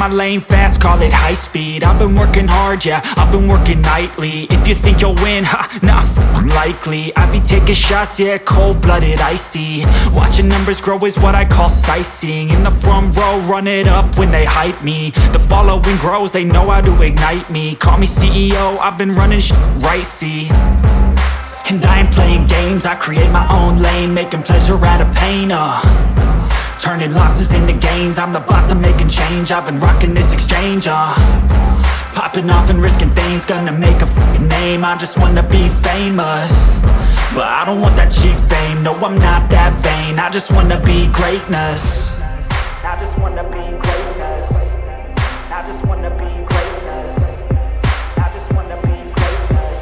my lane fast, call it high speed. I've been working hard, yeah, I've been working nightly. If you think you'll win, ha, not likely. I be taking shots, yeah, cold-blooded, icy. Watching numbers grow is what I call sightseeing. In the front row, run it up when they hype me. The following grows, they know how to ignite me. Call me CEO, I've been running right, see. And I ain't playing games, I create my own lane, making pleasure out of pain, turning losses into gains. I'm the boss, I'm making change. I've been rocking this exchange, popping off and risking things. Gonna make a f***ing name. I just wanna be famous, but I don't want that cheap fame. No, I'm not that vain. I just wanna be greatness. I just wanna be greatness. I just wanna be greatness. I just wanna be greatness.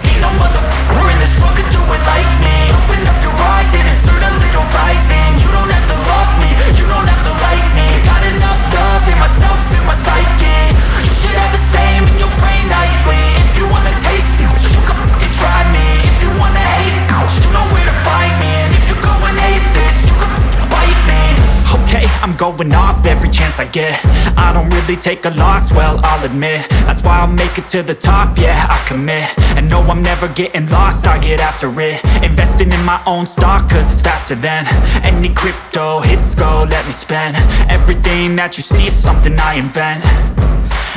Ain't no motherfucker in this world could do it like me. Open up your eyes and insert a little rising. You don't have to love me, you don't have to like me. Got enough love in myself, in my psyche. You should have the same in your brain nightly. If you wanna taste me, you can fucking try me. If you wanna hate me, you know where to find me. And if you go and hate this, you can fucking bite me. Okay, I'm going off every chance I get. I don't really take a loss, well, I'll admit. That's why I'll make it to the top, yeah, I commit. And no, I'm never getting lost, I get after it. Investing in my own stock, cause it's faster than any crypto hits go, let me spend. Everything that you see is something I invent,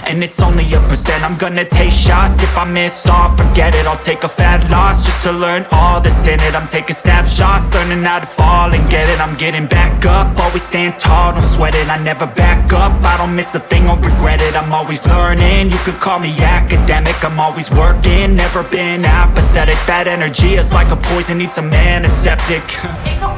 and it's only a percent. I'm gonna take shots, if I miss all, forget it. I'll take a fat loss just to learn all that's in it. I'm taking snapshots, learning how to fall and get it. I'm getting back up, always stand tall, don't sweat it. I never back up, I don't miss a thing or regret it. I'm always learning, you could call me academic. I'm always working, never been apathetic. That energy is like a poison, needs a antiseptic. Ain't no